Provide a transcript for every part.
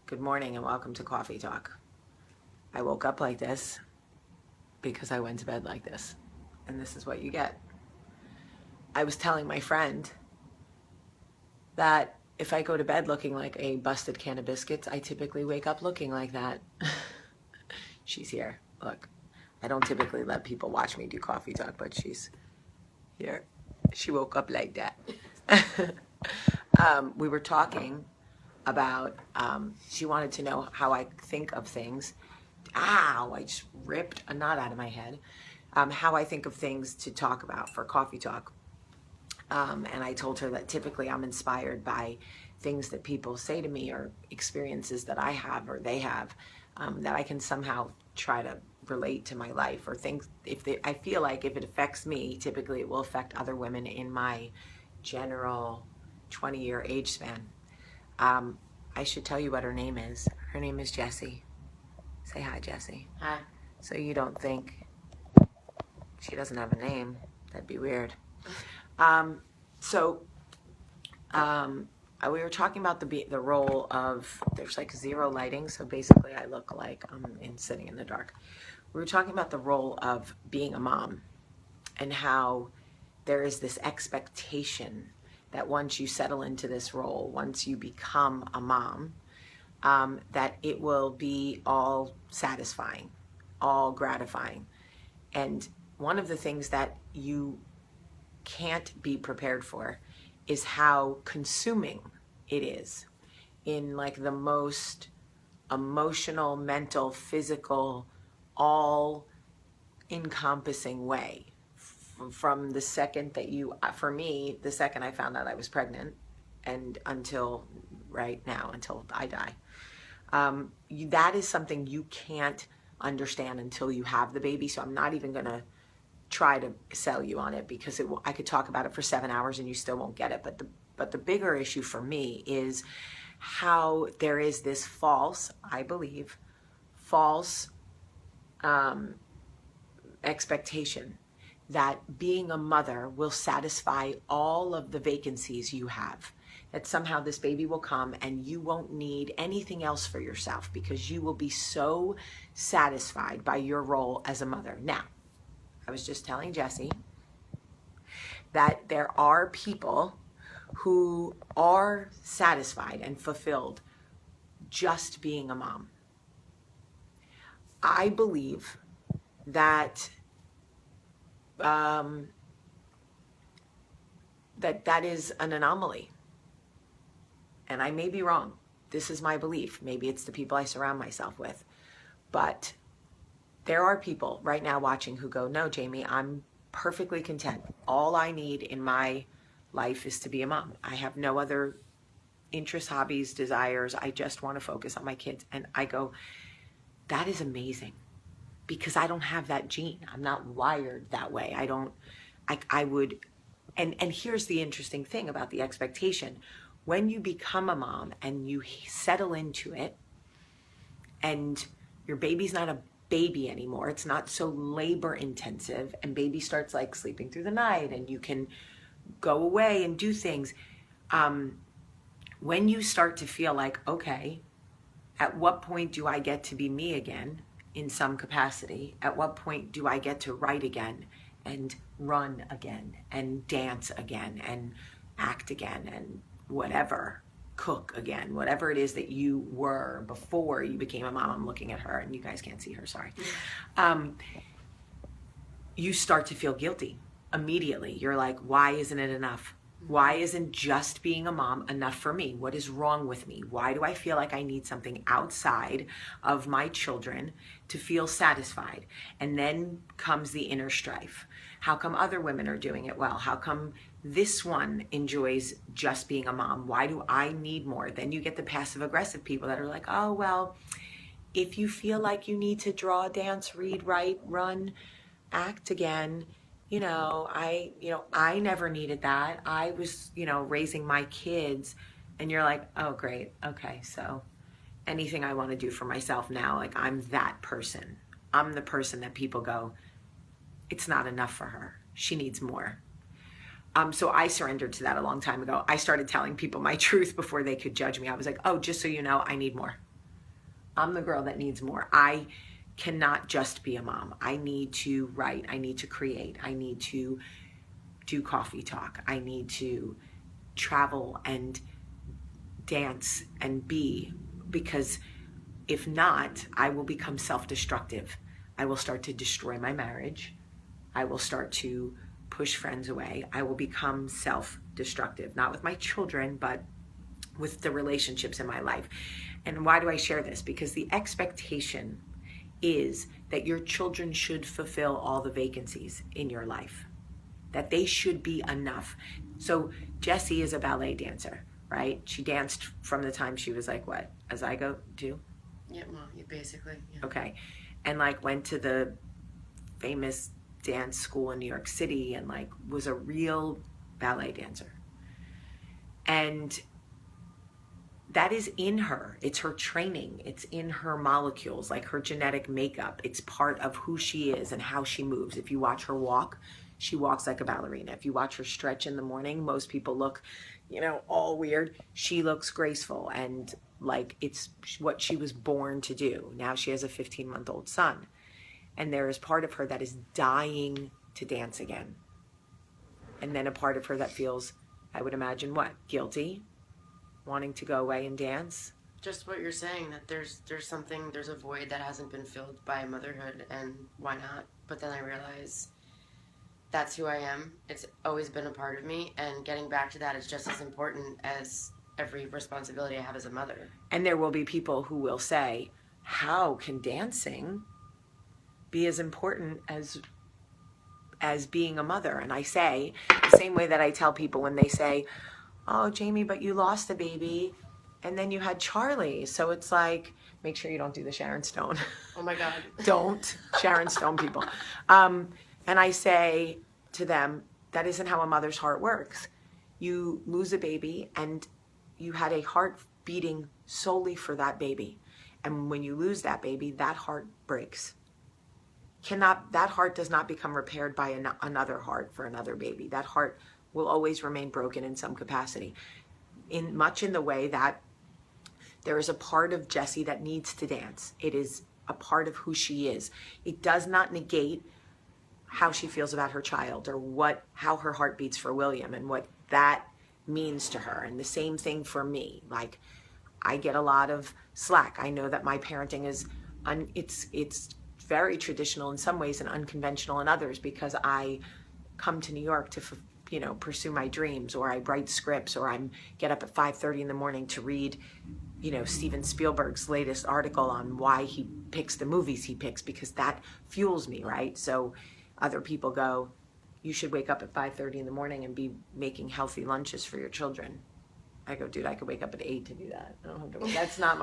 Good morning and welcome to Coffee Talk. I woke up like this because I went to bed like this, and this is what you get. I was telling my friend that if I go to bed looking like a busted can of biscuits, I typically wake up looking like that. She's here. Look, I don't typically let people watch me do Coffee Talk, but she's here. She woke up like that. We were talking about, she wanted to know how I think of things. Ow, I just ripped a knot out of my head. How I think of things to talk about for Coffee Talk. And I told her that typically I'm inspired by things that people say to me or experiences that I have or they have, that I can somehow try to relate to my life, or things, I feel like if it affects me, typically it will affect other women in my general 20-year age span. I should tell you what her name is. Her name is Jessie. Say hi, Jessie. Hi. So you don't think she doesn't have a name. That'd be weird. We were talking about the role of, there's like zero lighting, so basically I look like I'm sitting in the dark. We were talking about the role of being a mom and how there is this expectation that once you settle into this role, once you become a mom, that it will be all satisfying, all gratifying. And one of the things that you can't be prepared for is how consuming it is in like the most emotional, mental, physical, all encompassing way. From the second that for me, the second I found out I was pregnant and until right now, until I die, that is something you can't understand until you have the baby. So I'm not even going to try to sell you on it, because I could talk about it for 7 hours and you still won't get it. But the bigger issue for me is how there is this false, I believe, false expectation that being a mother will satisfy all of the vacancies you have. That somehow this baby will come and you won't need anything else for yourself because you will be so satisfied by your role as a mother. Now, I was just telling Jessie that there are people who are satisfied and fulfilled just being a mom. I believe that that is an anomaly. And I may be wrong. This is my belief. Maybe it's the people I surround myself with. But there are people right now watching who go, no, Jamie, I'm perfectly content. All I need in my life is to be a mom. I have no other interests, hobbies, desires. I just want to focus on my kids. And I go, that is amazing, because I don't have that gene. I'm not wired that way. And here's the interesting thing about the expectation. When you become a mom and you settle into it, and your baby's not a baby anymore, it's not so labor intensive, and baby starts like sleeping through the night and you can go away and do things. When you start to feel like, okay, at what point do I get to be me again in some capacity? At what point do I get to write again and run again and dance again and act again and whatever, cook again, whatever it is that you were before you became a mom? I'm looking at her and you guys can't see her, sorry. You start to feel guilty immediately. You're like, why isn't it enough? Why isn't just being a mom enough for me? What is wrong with me? Why do I feel like I need something outside of my children to feel satisfied? And then comes the inner strife. How come other women are doing it well? How come this one enjoys just being a mom? Why do I need more? Then you get the passive aggressive people that are like, oh, well, if you feel like you need to draw, dance, read, write, run, act again, I never needed that. I was, raising my kids. And you're like, oh, great. Okay. So anything I want to do for myself now, like I'm that person. I'm the person that people go, it's not enough for her. She needs more. So I surrendered to that a long time ago. I started telling people my truth before they could judge me. I was like, oh, just so you know, I need more. I'm the girl that needs more. I cannot just be a mom. I need to write. I need to create. I need to do coffee talk. I need to travel and dance and be, because if not, I will become self-destructive. I will start to destroy my marriage. I will start to push friends away. I will become self-destructive, not with my children, but with the relationships in my life. And why do I share this? Because the expectation is that your children should fulfill all the vacancies in your life, that they should be enough. So Jessie is a ballet dancer, right? She danced from the time she was like, what, a zygote too? Yeah, well, basically. Yeah. Okay. And like went to the famous dance school in New York City and like was a real ballet dancer. And that is in her. It's her training. It's in her molecules, like her genetic makeup. It's part of who she is and how she moves. If you watch her walk, she walks like a ballerina. If you watch her stretch in the morning, most people look, all weird. She looks graceful and like it's what she was born to do. Now she has a 15-month-old son. And there is part of her that is dying to dance again. And then a part of her that feels, I would imagine, what? Guilty, wanting to go away and dance. Just what you're saying, that there's a void that hasn't been filled by motherhood, and why not? But then I realize that's who I am. It's always been a part of me, and getting back to that is just as important as every responsibility I have as a mother. And there will be people who will say, how can dancing be as important as being a mother? And I say, the same way that I tell people when they say, oh, Jamie, but you lost a baby and then you had Charlie. So it's like, make sure you don't do the Sharon Stone. Oh my God. Don't Sharon Stone people. And I say to them, that isn't how a mother's heart works. You lose a baby and you had a heart beating solely for that baby. And when you lose that baby, that heart breaks. That heart does not become repaired by another heart for another baby. That heart will always remain broken in some capacity. Much in the way that there is a part of Jessie that needs to dance. It is a part of who she is. It does not negate how she feels about her child or how her heart beats for William and what that means to her. And the same thing for me. Like, I get a lot of slack. I know that my parenting is, it's very traditional in some ways and unconventional in others, because I come to New York to pursue my dreams, or I write scripts, or I get up at 5:30 in the morning to read, Steven Spielberg's latest article on why he picks the movies he picks, because that fuels me, right? So other people go, you should wake up at 5:30 in the morning and be making healthy lunches for your children. I go, dude, I could wake up at 8 to do that. I don't have to. That's not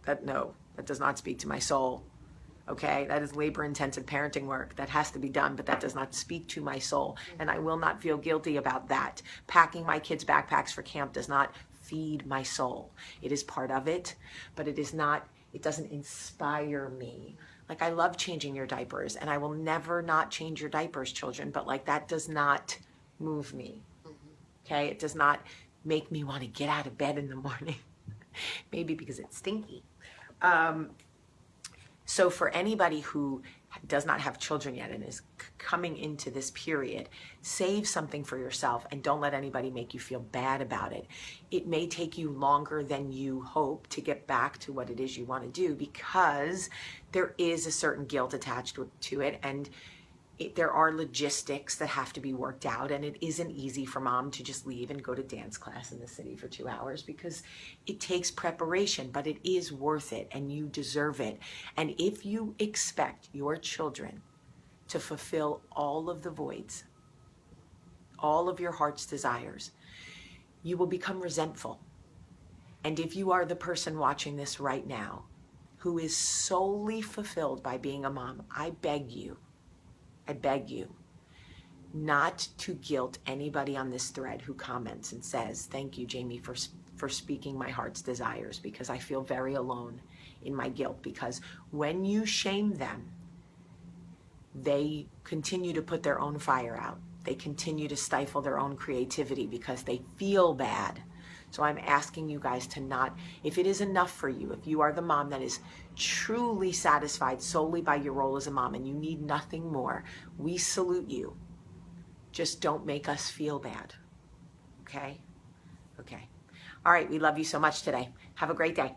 that does not speak to my soul. Okay, that is labor-intensive parenting work that has to be done, but that does not speak to my soul, and I will not feel guilty about that. Packing my kids' backpacks for camp does not feed my soul. It is part of it, but it doesn't inspire me. Like, I love changing your diapers, and I will never not change your diapers, children, but like, that does not move me. Okay, it does not make me want to get out of bed in the morning. Maybe because it's stinky. So for anybody who does not have children yet and is coming into this period, save something for yourself and don't let anybody make you feel bad about it. It may take you longer than you hope to get back to what it is you want to do, because there is a certain guilt attached to it, and there are logistics that have to be worked out, and it isn't easy for mom to just leave and go to dance class in the city for 2 hours, because it takes preparation, but it is worth it and you deserve it. And if you expect your children to fulfill all of the voids, all of your heart's desires, you will become resentful. And if you are the person watching this right now who is solely fulfilled by being a mom, I beg you not to guilt anybody on this thread who comments and says, thank you, Jamie, for speaking my heart's desires, because I feel very alone in my guilt. Because when you shame them, they continue to put their own fire out. They continue to stifle their own creativity because they feel bad. So I'm asking you guys to not, if it is enough for you, if you are the mom that is truly satisfied solely by your role as a mom and you need nothing more, we salute you. Just don't make us feel bad. Okay? Okay. All right, we love you so much today. Have a great day.